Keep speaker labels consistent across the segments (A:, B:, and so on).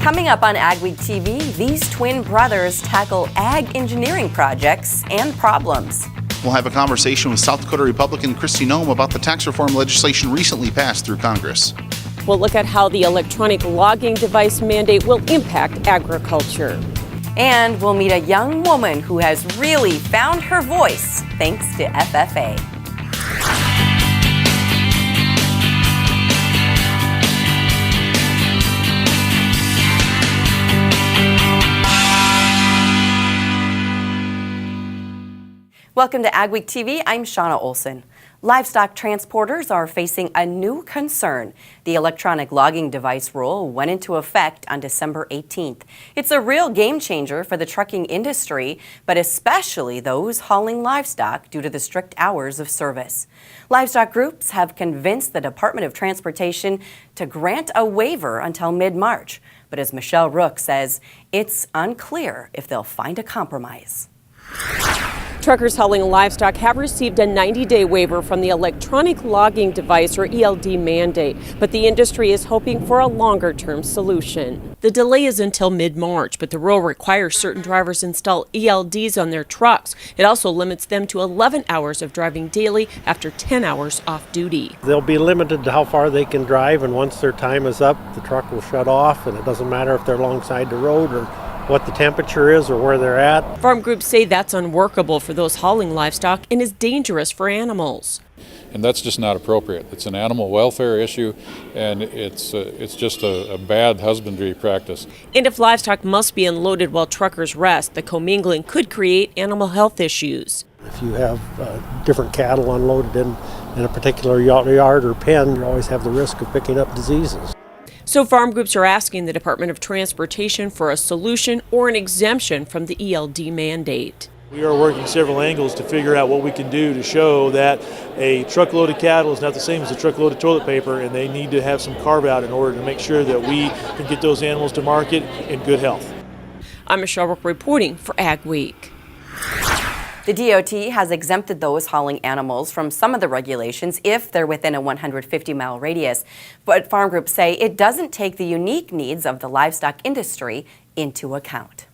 A: Coming up on AgweekTV, these twin brothers tackle ag engineering projects and problems.
B: We'll have a conversation with South Dakota Republican Kristi Noem about the tax reform legislation recently passed through Congress.
C: We'll look at how the electronic logging device mandate will impact agriculture.
A: And we'll meet a young woman who has really found her voice thanks to FFA. Welcome to AgweekTV. I'm Shauna Olson. Livestock transporters are facing a new concern. The electronic logging device rule went into effect on December 18th. It's a real game changer for the trucking industry, but especially those hauling livestock due to the strict hours of service. Livestock groups have convinced the Department of Transportation to grant a waiver until mid-March. But as Michelle Rook says, it's unclear if they'll find a compromise.
C: Truckers hauling livestock have received a 90-day waiver from the electronic logging device or ELD mandate, but the industry is hoping for a longer-term solution. The delay is until mid-March, but the rule requires certain drivers install ELDs on their trucks. It also limits them to 11 hours of driving daily after 10 hours off duty.
D: They'll be limited to how far they can drive, and once their time is up, the truck will shut off, and it doesn't matter if they're alongside the road or what the temperature is or where they're at.
C: Farm groups say that's unworkable for those hauling livestock and is dangerous for animals.
E: And that's just not appropriate. It's an animal welfare issue, and it's just a bad husbandry practice.
C: And if livestock must be unloaded while truckers rest, the commingling could create animal health issues.
D: If you have different cattle unloaded in a particular yard or pen, you always have the risk of picking up diseases.
C: So farm groups are asking the Department of Transportation for a solution or an exemption from the ELD mandate.
F: We are working several angles to figure out what we can do to show that a truckload of cattle is not the same as a truckload of toilet paper, and they need to have some carve out in order to make sure that we can get those animals to market in good health.
C: I'm Michelle Rook reporting for Ag Week.
A: The DOT has exempted those hauling animals from some of the regulations if they're within a 150-mile radius. But farm groups say it doesn't take the unique needs of the livestock industry into account.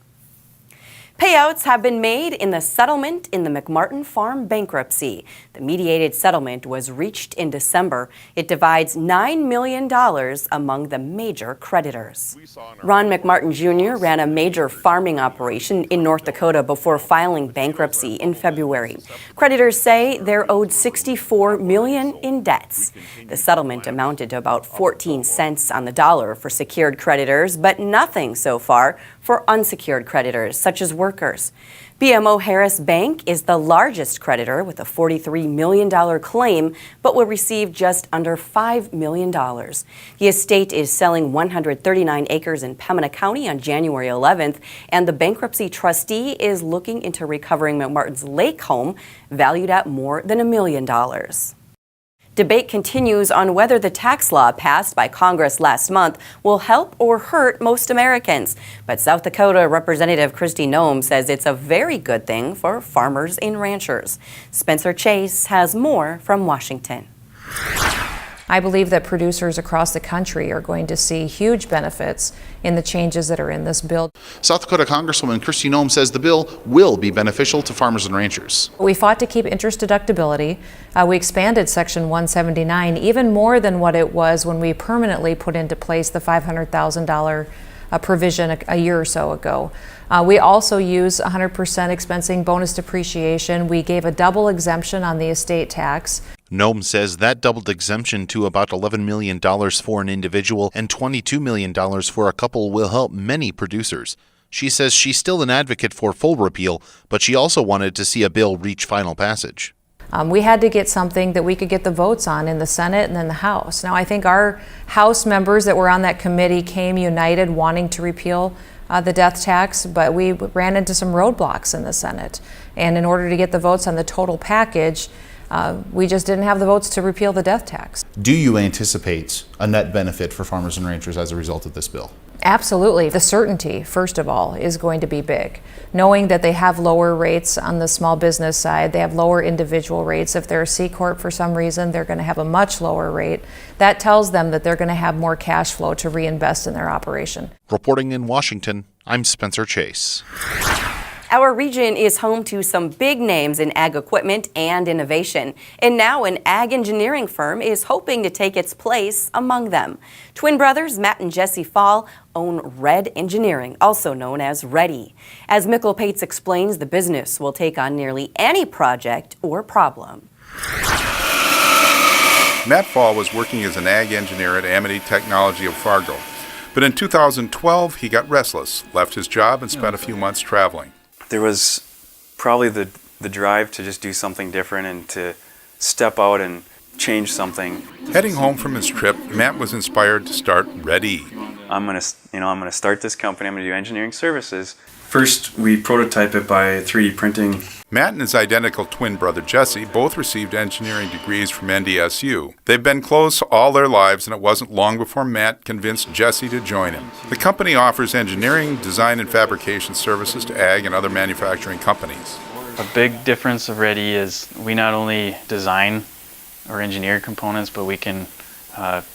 A: Payouts have been made in the settlement in the McMartin Farm bankruptcy. The mediated settlement was reached in December. It divides $9 million among the major creditors. Ron McMartin Jr. ran a major farming operation in North Dakota before filing bankruptcy in February. Creditors say they're owed $64 million in debts. The settlement amounted to about 14 cents on the dollar for secured creditors, but nothing so far for unsecured creditors, such as workers. BMO Harris Bank is the largest creditor with a $43 million claim, but will receive just under $5 million. The estate is selling 139 acres in Pembina County on January 11th, and the bankruptcy trustee is looking into recovering McMartin's lake home, valued at more than $1 million. Debate continues on whether the tax law passed by Congress last month will help or hurt most Americans. But South Dakota Representative Kristi Noem says it's a very good thing for farmers and ranchers. Spencer Chase has more from Washington.
G: I believe that producers across the country are going to see huge benefits in the changes that are in this bill.
B: South Dakota Congresswoman Kristi Noem says the bill will be beneficial to farmers and ranchers.
G: We fought to keep interest deductibility. We expanded Section 179 even more than what it was when we permanently put into place the $500,000 provision a year or so ago. We also use 100% expensing bonus depreciation. We gave a double exemption on the estate tax.
B: Noem says that doubled exemption to about $11 million for an individual and $22 million for a couple will help many producers. She says she's still an advocate for full repeal, but she also wanted to see a bill reach final passage.
G: We had to get something that we could get the votes on in the Senate and then the House. Now, I think our House members that were on that committee came united wanting to repeal the death tax, but we ran into some roadblocks in the Senate. And in order to get the votes on the total package, we just didn't have the votes to repeal the death tax.
H: Do you anticipate a net benefit for farmers and ranchers as a result of this bill?
G: Absolutely. The certainty, first of all, is going to be big. Knowing that they have lower rates on the small business side, they have lower individual rates. If they're a C Corp for some reason, they're going to have a much lower rate. That tells them that they're going to have more cash flow to reinvest in their operation.
B: Reporting in Washington, I'm Spencer Chase.
A: Our region is home to some big names in ag equipment and innovation, and now an ag engineering firm is hoping to take its place among them. Twin brothers Matt and Jesse Fall own Red Engineering, also known as Ready. As Mikkel Pates explains, the business will take on nearly any project or problem.
I: Matt Fall was working as an ag engineer at Amity Technology of Fargo, but in 2012 he got restless, left his job and spent a few months traveling.
J: There was probably the drive to just do something different and to step out and change something.
I: Heading home from his trip, Matt was inspired to start Ready.
J: I'm gonna start this company. I'm gonna do engineering services. First, we prototype it by 3D printing.
I: Matt and his identical twin brother Jesse both received engineering degrees from NDSU. They've been close all their lives, and it wasn't long before Matt convinced Jesse to join him. The company offers engineering, design, and fabrication services to ag and other manufacturing companies.
J: A big difference of Ready is we not only design or engineer components, but we can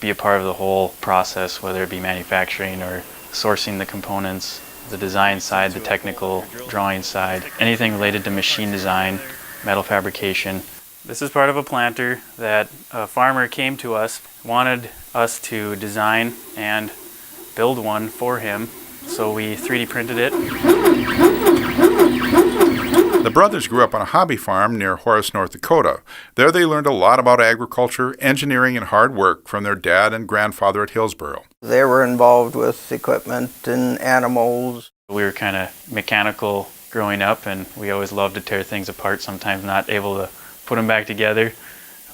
J: be a part of the whole process, whether it be manufacturing or sourcing the components, the design side, the technical drawing side, anything related to machine design, metal fabrication. This is part of a planter that a farmer came to us, wanted us to design and build one for him, so we 3D printed it.
I: The brothers grew up on a hobby farm near Horace, North Dakota. There they learned a lot about agriculture, engineering, and hard work from their dad and grandfather at Hillsboro.
K: They were involved with equipment and animals.
J: We were kind of mechanical growing up, and we always loved to tear things apart, sometimes not able to put them back together.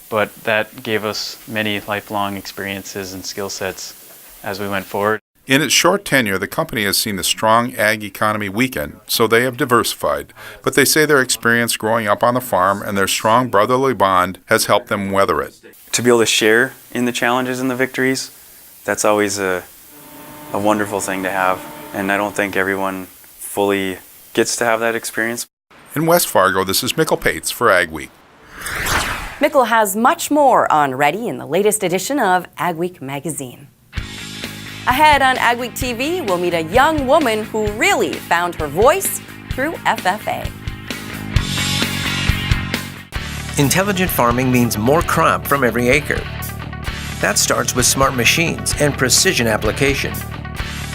J: But that gave us many lifelong experiences and skill sets as we went forward.
I: In its short tenure, the company has seen the strong ag economy weaken, so they have diversified. But they say their experience growing up on the farm and their strong brotherly bond has helped them weather it.
J: To be able to share in the challenges and the victories, that's always a wonderful thing to have. And I don't think everyone fully gets to have that experience.
I: In West Fargo, this is Mikkel Pates for Ag Week.
A: Mikkel has much more on Ready in the latest edition of Ag Week magazine. Ahead on AgweekTV, we'll meet a young woman who really found her voice through FFA.
L: Intelligent farming means more crop from every acre. That starts with smart machines and precision application.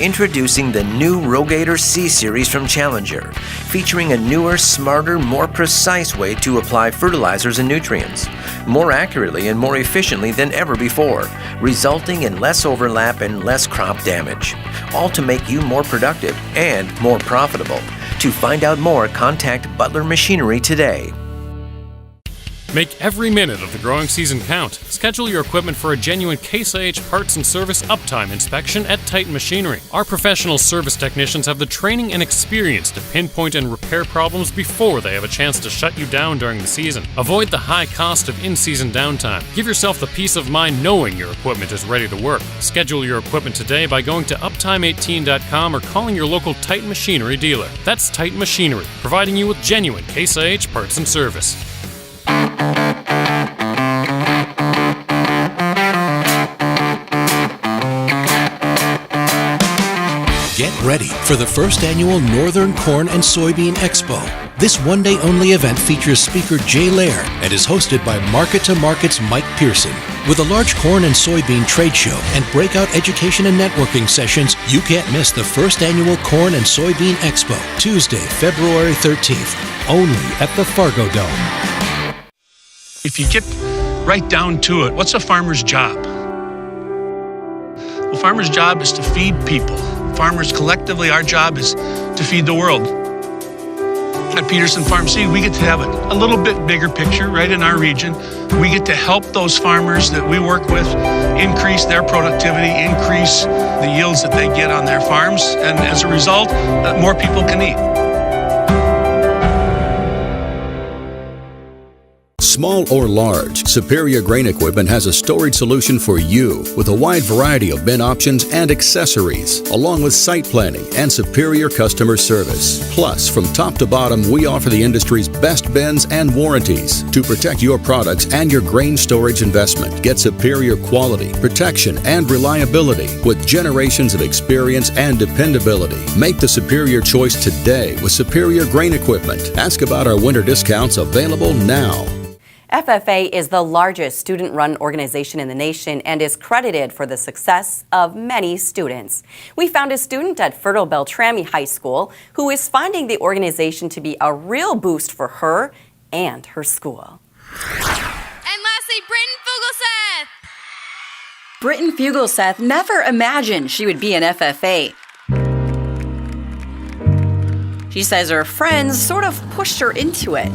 L: Introducing the new Rogator C-Series from Challenger, featuring a newer, smarter, more precise way to apply fertilizers and nutrients, more accurately and more efficiently than ever before, resulting in less overlap and less crop damage, all to make you more productive and more profitable. To find out more, contact Butler Machinery today.
M: Make every minute of the growing season count. Schedule your equipment for a genuine Case IH parts and service uptime inspection at Titan Machinery. Our professional service technicians have the training and experience to pinpoint and repair problems before they have a chance to shut you down during the season. Avoid the high cost of in-season downtime. Give yourself the peace of mind knowing your equipment is ready to work. Schedule your equipment today by going to uptime18.com or calling your local Titan Machinery dealer. That's Titan Machinery, providing you with genuine Case IH parts and service.
N: Get ready for the first annual Northern Corn and Soybean Expo. This one-day-only event features speaker Jay Lair and is hosted by Market to Market's Mike Pearson. With a large corn and soybean trade show and breakout education and networking sessions, you can't miss the first annual Corn and Soybean Expo, Tuesday, February 13th, only at the Fargo Dome.
O: If you get right down to it, what's a farmer's job? Well, farmer's job is to feed people. Farmers collectively, our job is to feed the world. At Peterson Farm Seed, we get to have a little bit bigger picture right in our region. We get to help those farmers that we work with increase their productivity, increase the yields that they get on their farms, and as a result, more people can eat.
N: Small or large, Superior Grain Equipment has a storage solution for you with a wide variety of bin options and accessories, along with site planning and superior customer service. Plus, from top to bottom, we offer the industry's best bins and warranties to protect your products and your grain storage investment. Get superior quality, protection, and reliability with generations of experience and dependability. Make the superior choice today with Superior Grain Equipment. Ask about our winter discounts available now.
A: FFA is the largest student-run organization in the nation and is credited for the success of many students. We found a student at Fertile-Beltrami High School who is finding the organization to be a real boost for her and her school.
P: And lastly,
Q: Britton Fugelseth never imagined she would be an FFA. She says her friends sort of pushed her into it.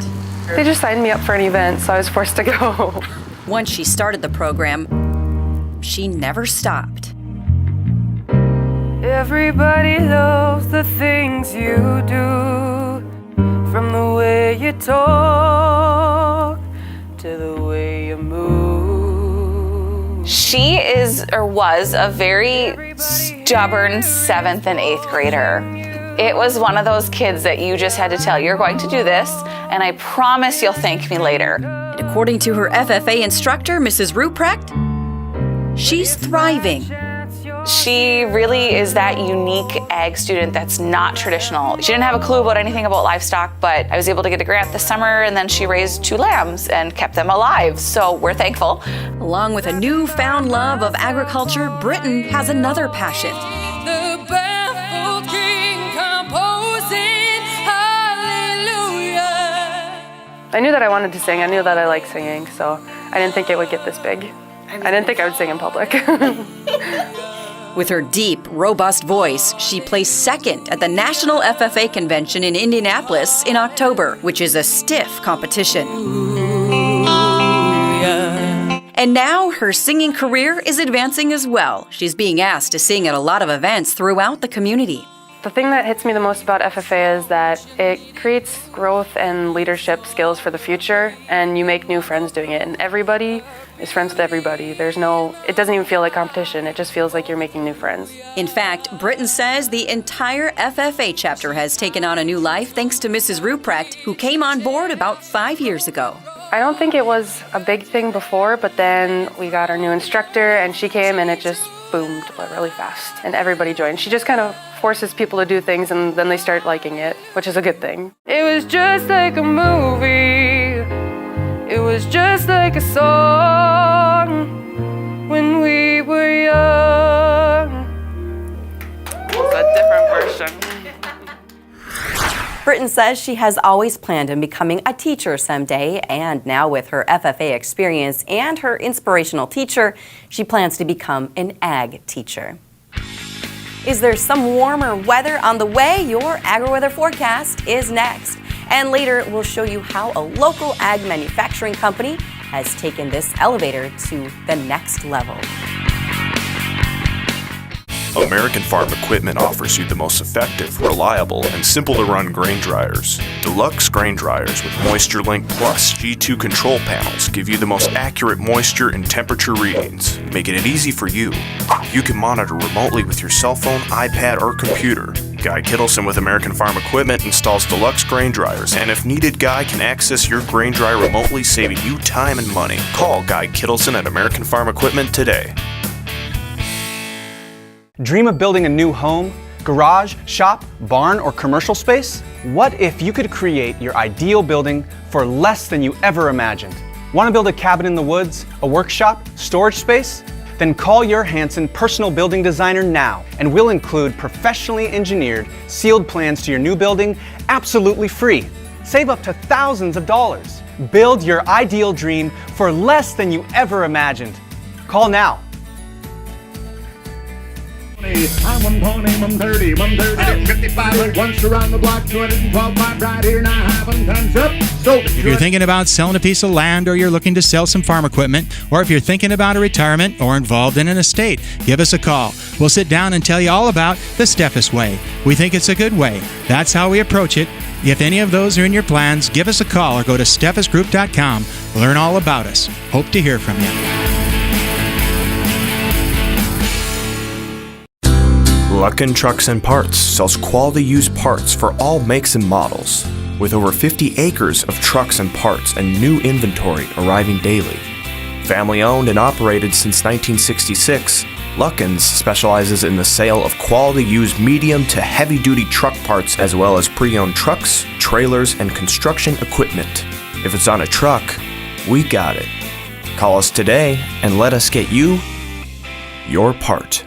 R: They just signed me up for an event, so I was forced to go.
Q: Once she started the program, she never stopped.
R: Everybody loves the things you do, from the way you talk to the way you move.
S: She is or was a very stubborn 7th and 8th grader. It was one of those kids that you just had to tell, you're going to do this, and I promise you'll thank me later.
Q: And according to her FFA instructor, Mrs. Ruprecht, she's thriving.
S: She really is that unique ag student that's not traditional. She didn't have a clue about anything about livestock, but I was able to get a grant this summer, and then she raised 2 lambs and kept them alive, so we're thankful.
Q: Along with a newfound love of agriculture, Britton has another passion.
R: I knew that I wanted to sing. I knew that I liked singing, so I didn't think it would get this big. I didn't think I would sing in public.
Q: With her deep, robust voice, she placed second at the National FFA Convention in Indianapolis in October, which is a stiff competition. And now her singing career is advancing as well. She's being asked to sing at a lot of events throughout the community.
R: The thing that hits me the most about FFA is that it creates growth and leadership skills for the future, and you make new friends doing it, and everybody is friends with everybody. It doesn't even feel like competition, it just feels like you're making new friends.
Q: In fact, Britton says the entire FFA chapter has taken on a new life thanks to Mrs. Ruprecht, who came on board about 5 years ago.
R: I don't think it was a big thing before, but then we got our new instructor, and she came, and it just boomed really fast, and everybody joined. She just kind of forces people to do things, and then they start liking it, which is a good thing. It was just like a movie. It was just like a song when we were young. It's a different version.
A: Britton says she has always planned on becoming a teacher someday, and now with her FFA experience and her inspirational teacher, she plans to become an ag teacher. Is there some warmer weather on the way? Your AgriWeather forecast is next. And later, we'll show you how a local ag manufacturing company has taken this elevator to the next level.
T: American Farm Equipment offers you the most effective, reliable, and simple-to-run grain dryers. Deluxe grain dryers with Moisture Link Plus G2 control panels give you the most accurate moisture and temperature readings, making it easy for you. You can monitor remotely with your cell phone, iPad, or computer. Guy Kittleson with American Farm Equipment installs deluxe grain dryers, and if needed, Guy can access your grain dryer remotely, saving you time and money. Call Guy Kittleson at American Farm Equipment today.
U: Dream of building a new home, garage, shop, barn, or commercial space? What if you could create your ideal building for less than you ever imagined? Want to build a cabin in the woods, a workshop, storage space? Then call your Hanson personal building designer now, and we'll include professionally engineered, sealed plans to your new building absolutely free. Save up to thousands of dollars. Build your ideal dream for less than you ever imagined. Call now.
E: I'm 120, 130, 130, 55, once around the block, 212, 5 right here, now having time's up. So
V: if you're thinking about selling a piece of land, or you're looking to sell some farm equipment, or if you're thinking about a retirement or involved in an estate, give us a call. We'll sit down and tell you all about the Steffes way. We think it's a good way. That's how we approach it. If any of those are in your plans, give us a call or go to steffesgroup.com. Learn all about us. Hope to hear from you.
T: Luckin Trucks and Parts sells quality used parts for all makes and models. With over 50 acres of trucks and parts and new inventory arriving daily. Family owned and operated since 1966, Luckin's specializes in the sale of quality used medium to heavy duty truck parts as well as pre-owned trucks, trailers, and construction equipment. If it's on a truck, we got it. Call us today and let us get you your part.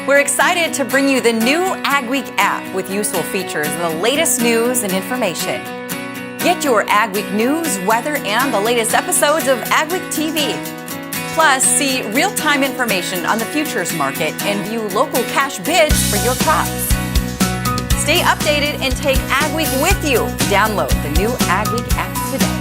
Q: We're excited to bring you the new AgWeek app with useful features and the latest news and information. Get your AgWeek news, weather, and the latest episodes of AgweekTV. Plus, see real-time information on the futures market and view local cash bids for your crops. Stay updated and take AgWeek with you. Download the new AgWeek app today.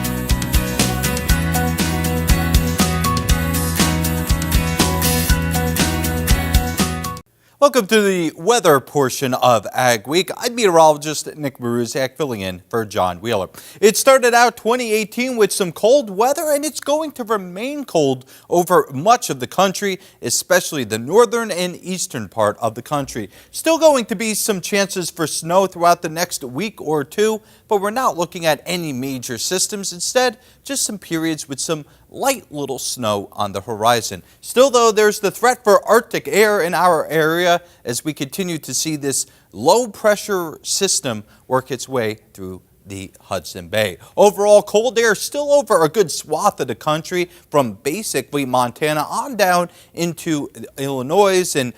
W: Welcome to the weather portion of Ag Week. I'm meteorologist Nick Maruzak filling in for John Wheeler. It started out 2018 with some cold weather, and it's going to remain cold over much of the country, especially the northern and eastern part of the country. Still going to be some chances for snow throughout the next week or two, but we're not looking at any major systems. Instead, just some periods with some light little snow on the horizon. Still, though, there's the threat for Arctic air in our area as we continue to see this low pressure system work its way through the Hudson Bay. Overall, cold air still over a good swath of the country from basically Montana on down into Illinois and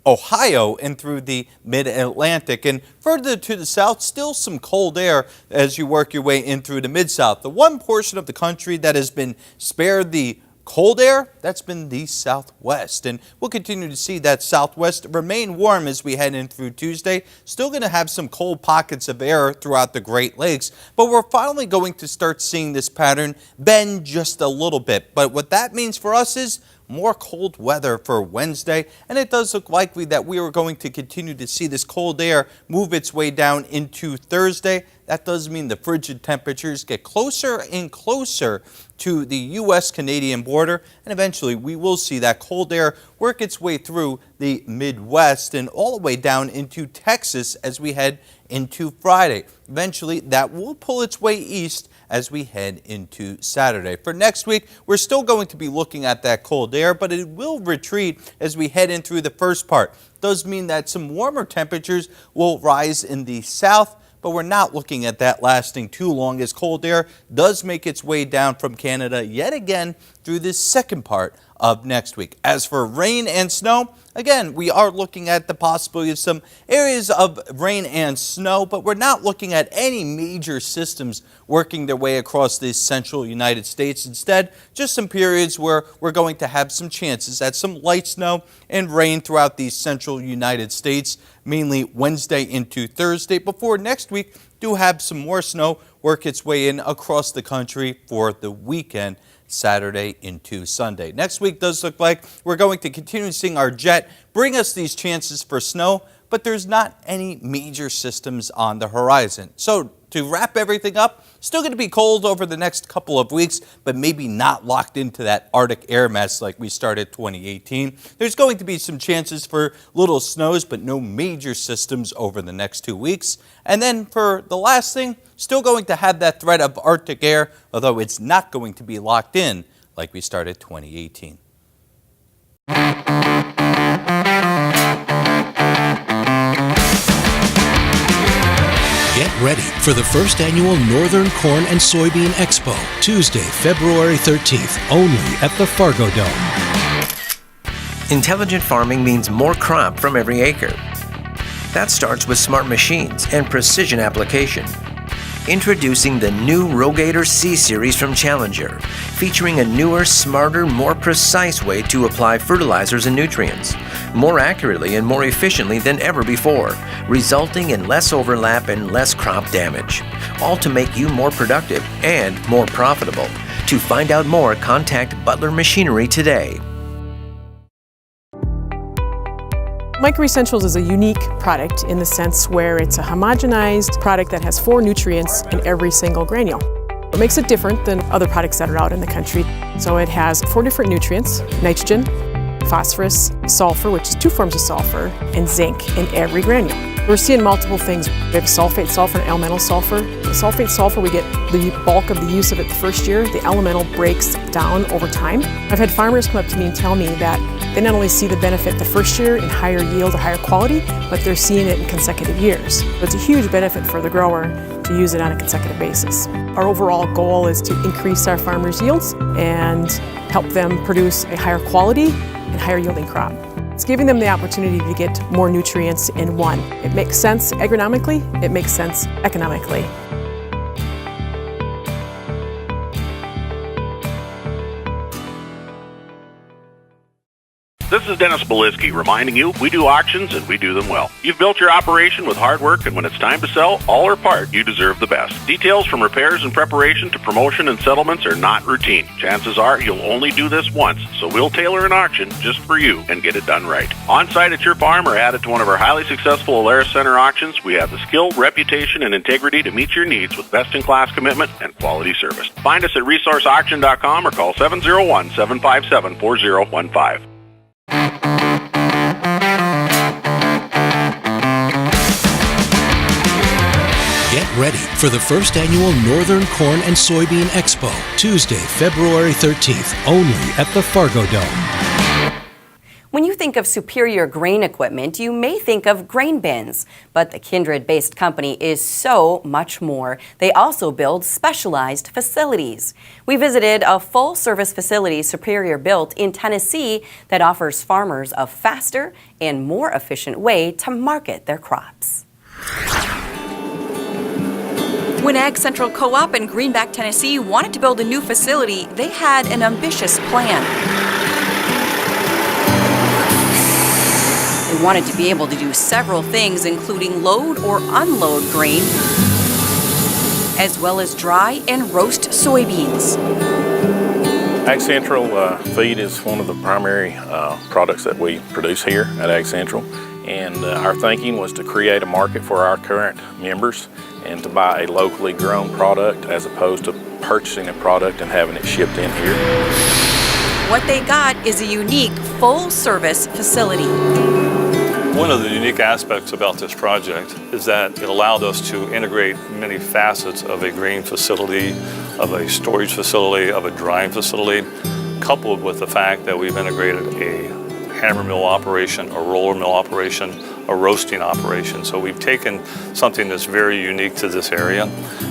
W: Ohio and through the mid-Atlantic. And further to the south, still some cold air as you work your way in through the mid-south. The one portion of the country that has been spared the cold air, that's been the southwest. And we'll continue to see that southwest remain warm as we head in through Tuesday. Still going to have some cold pockets of air throughout the Great Lakes, but we're finally going to start seeing this pattern bend just a little bit. But what that means for us is more cold weather for Wednesday, and it does look likely that we are going to continue to see this cold air move its way down into Thursday. That does mean the frigid temperatures get closer and closer to the U.S.-Canadian border, and eventually we will see that cold air work its way through the Midwest and all the way down into Texas as we head into Friday. Eventually, that will pull its way east as we head into Saturday. For next week, we're still going to be looking at that cold air, but it will retreat as we head in through the first part. It does mean that some warmer temperatures will rise in the south, but we're not looking at that lasting too long as cold air does make its way down from Canada yet again through this second part of next week. As for rain and snow, again, we are looking at the possibility of some areas of rain and snow, but we're not looking at any major systems working their way across the central United States. Instead, just some periods where we're going to have some chances at some light snow and rain throughout the central United States, mainly Wednesday into Thursday, before next week do have some more snow work its way in across the country for the weekend, Saturday into Sunday. Next week does look like we're going to continue seeing our jet bring us these chances for snow, but there's not any major systems on the horizon. So to wrap everything up, still going to be cold over the next couple of weeks, but maybe not locked into that Arctic air mass like we started 2018. There's going to be some chances for little snows, but no major systems over the next 2 weeks. And then for the last thing, still going to have that threat of Arctic air, although it's not going to be locked in like we started 2018.
N: Get ready for the first annual Northern Corn and Soybean Expo, Tuesday, February 13th, only at the Fargo Dome.
L: Intelligent farming means more crop from every acre. That starts with smart machines and precision application. Introducing the new Rogator C-Series from Challenger, featuring a newer, smarter, more precise way to apply fertilizers and nutrients, more accurately and more efficiently than ever before, resulting in less overlap and less crop damage, all to make you more productive and more profitable. To find out more, contact Butler Machinery today.
C: Micro-Essentials is a unique product in the sense where it's a homogenized product that has 4 nutrients in every single granule. What makes it different than other products that are out in the country? So it has 4 different nutrients: nitrogen, phosphorus, sulfur, which is 2 forms of sulfur, and zinc in every granule. We're seeing multiple things. We have sulfate sulfur and elemental sulfur. The sulfate sulfur, we get the bulk of the use of it the first year. The elemental breaks down over time. I've had farmers come up to me and tell me that they not only see the benefit the first year in higher yield or higher quality, but they're seeing it in consecutive years. So it's a huge benefit for the grower to use it on a consecutive basis. Our overall goal is to increase our farmers' yields and help them produce a higher quality and higher yielding crop. It's giving them the opportunity to get more nutrients in one. It makes sense agronomically, it makes sense economically.
D: This is Dennis Belisky reminding you we do auctions and we do them well. You've built your operation with hard work, and when it's time to sell, all or part, you deserve the best. Details from repairs and preparation to promotion and settlements are not routine. Chances are you'll only do this once, so we'll tailor an auction just for you and get it done right. On site at your farm or added to one of our highly successful Alaris Center auctions, we have the skill, reputation, and integrity to meet your needs with best-in-class commitment and quality service. Find us at resourceauction.com or call 701-757-4015.
N: Get ready for the first annual Northern Corn and Soybean Expo, Tuesday, February 13th, only at the Fargo Dome.
A: When you think of superior grain equipment, you may think of grain bins, but the Kindred-based company is so much more. They also build specialized facilities. We visited a full-service facility Superior built in Tennessee that offers farmers a faster and more efficient way to market their crops. When Ag Central Co-op in Greenback, Tennessee wanted to build a new facility, they had an ambitious plan. They wanted to be able to do several things, including load or unload grain, as well as dry and roast soybeans.
F: Ag Central feed is one of the primary products that we produce here at Ag Central, and our thinking was to create a market for our current members and to buy a locally grown product as opposed to purchasing a product and having it shipped in here.
A: What they got is a unique full-service facility.
X: One of the unique aspects about this project is that it allowed us to integrate many facets of a grain facility, of a storage facility, of a drying facility, coupled with the fact that we've integrated a hammer mill operation, a roller mill operation, a roasting operation. So we've taken something that's very unique to this area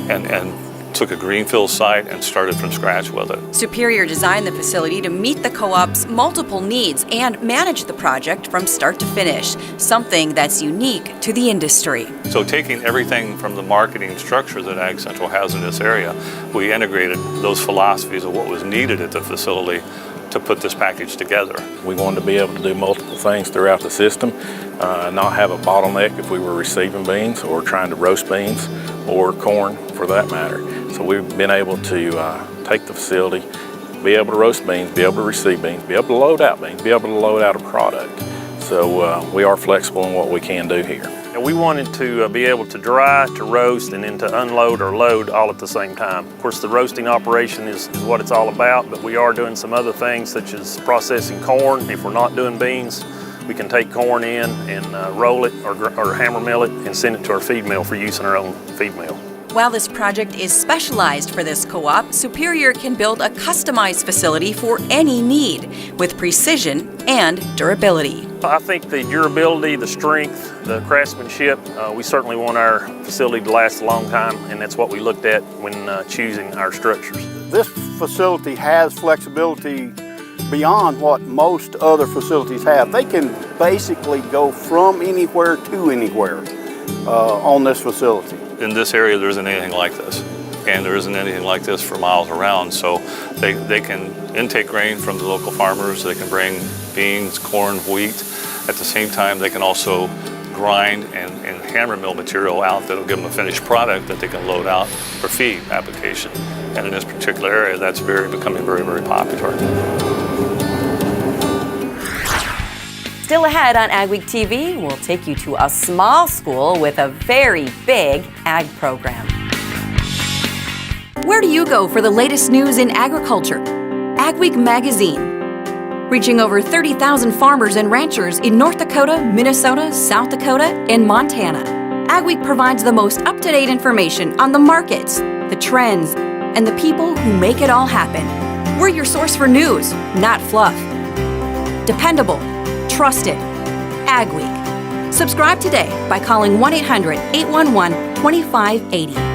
X: and took a greenfield site and started from scratch with it.
A: Superior designed the facility to meet the co-op's multiple needs and manage the project from start to finish, something that's unique to the industry.
X: So taking everything from the marketing structure that Ag Central has in this area, we integrated those philosophies of what was needed at the facility to put this package together.
F: We wanted to be able to do multiple things throughout the system, not have a bottleneck if we were receiving beans or trying to roast beans or corn for that matter. So we've been able to take the facility, be able to roast beans, be able to receive beans, be able to load out beans, be able to load out a product. So we are flexible in what we can do here.
Y: And we wanted to be able to dry, to roast, and then to unload or load all at the same time. Of course, the roasting operation is what it's all about, but we are doing some other things such as processing corn. If we're not doing beans, we can take corn in and roll it or hammer mill it and send it to our feed mill for use in our own feed mill.
A: While this project is specialized for this co-op, Superior can build a customized facility for any need with precision and durability.
Y: I think the durability, the strength, the craftsmanship, we certainly want our facility to last a long time, and that's what we looked at when choosing our structures.
Z: This facility has flexibility beyond what most other facilities have. They can basically go from anywhere to anywhere on this facility.
X: in this area there isn't anything like this. And there isn't anything like this for miles around. So they can intake grain from the local farmers. They can bring beans, corn, wheat. At the same time, they can also grind and hammer mill material out that'll give them a finished product that they can load out for feed application. And in this particular area, that's becoming very, very popular.
A: Still ahead on AgweekTV, we'll take you to a small school with a very big ag program.
Q: Where do you go for the latest news in agriculture? Agweek Magazine. Reaching over 30,000 farmers and ranchers in North Dakota, Minnesota, South Dakota, and Montana. Agweek provides the most up-to-date information on the markets, the trends, and the people who make it all happen. We're your source for news, not fluff. Dependable, trusted. Agweek. Subscribe today by calling 1-800-811-2580.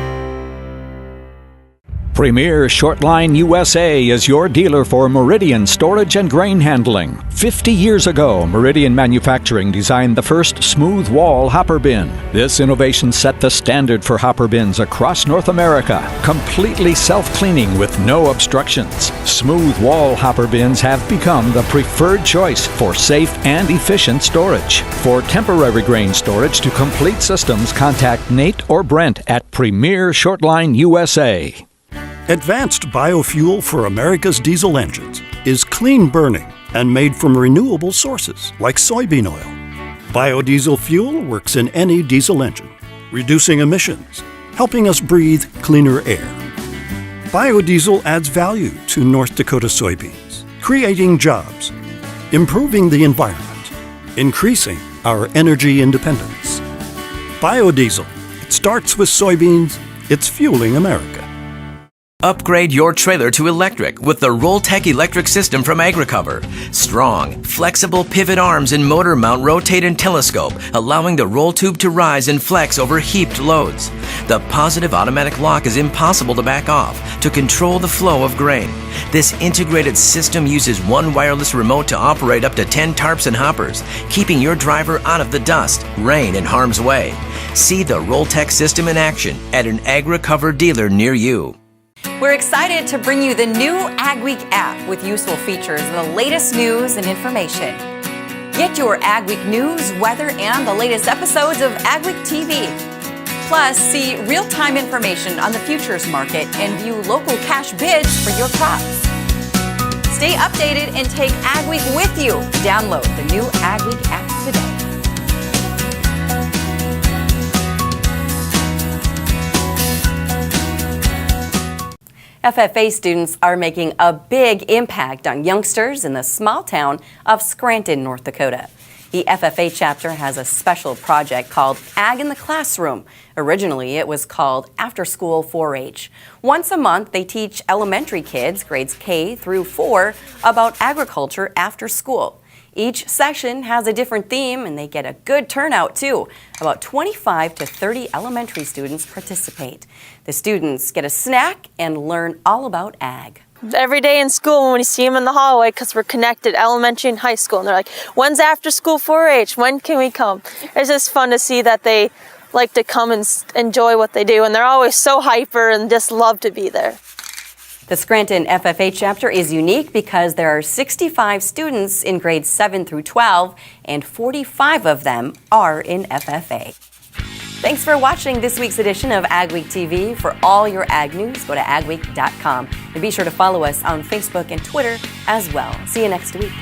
B: Premier Shortline USA is your dealer for Meridian storage and grain handling. 50 years ago, Meridian Manufacturing designed the first smooth wall hopper bin. This innovation set the standard for hopper bins across North America, completely self-cleaning with no obstructions. Smooth wall hopper bins have become the preferred choice for safe and efficient storage. For temporary grain storage to complete systems, contact Nate or Brent at Premier Shortline USA.
G: Advanced biofuel for America's diesel engines is clean burning and made from renewable sources like soybean oil. Biodiesel fuel works in any diesel engine, reducing emissions, helping us breathe cleaner air. Biodiesel adds value to North Dakota soybeans, creating jobs, improving the environment, increasing our energy independence. Biodiesel, it starts with soybeans, it's fueling America.
L: Upgrade your trailer to electric with the Rolltech electric system from AgriCover. Strong, flexible pivot arms and motor mount rotate and telescope, allowing the roll tube to rise and flex over heaped loads. The positive automatic lock is impossible to back off to control the flow of grain. This integrated system uses one wireless remote to operate up to 10 tarps and hoppers, keeping your driver out of the dust, rain, and harm's way. See the Rolltech system in action at an AgriCover dealer near you.
Q: We're excited to bring you the new AgWeek app with useful features and the latest news and information. Get your AgWeek news, weather, and the latest episodes of AgweekTV. Plus, see real-time information on the futures market and view local cash bids for your crops. Stay updated and take AgWeek with you. Download the new AgWeek app today.
A: FFA students are making a big impact on youngsters in the small town of Scranton, North Dakota. The FFA chapter has a special project called Ag in the Classroom. Originally, it was called After School 4-H. Once a month, they teach elementary kids, grades K through 4, about agriculture after school. Each session has a different theme, and they get a good turnout, too. About 25 to 30 elementary students participate. The students get a snack and learn all about ag.
H: Every day in school when we see them in the hallway, because we're connected elementary and high school, and they're like, when's after school 4-H? When can we come? It's just fun to see that they like to come and enjoy what they do, and they're always so hyper and just love to be there.
A: The Scranton FFA chapter is unique because there are 65 students in grades 7 through 12, and 45 of them are in FFA. Thanks for watching this week's edition of AgweekTV. For all your ag news, go to agweek.com. And be sure to follow us on Facebook and Twitter as well. See you next week.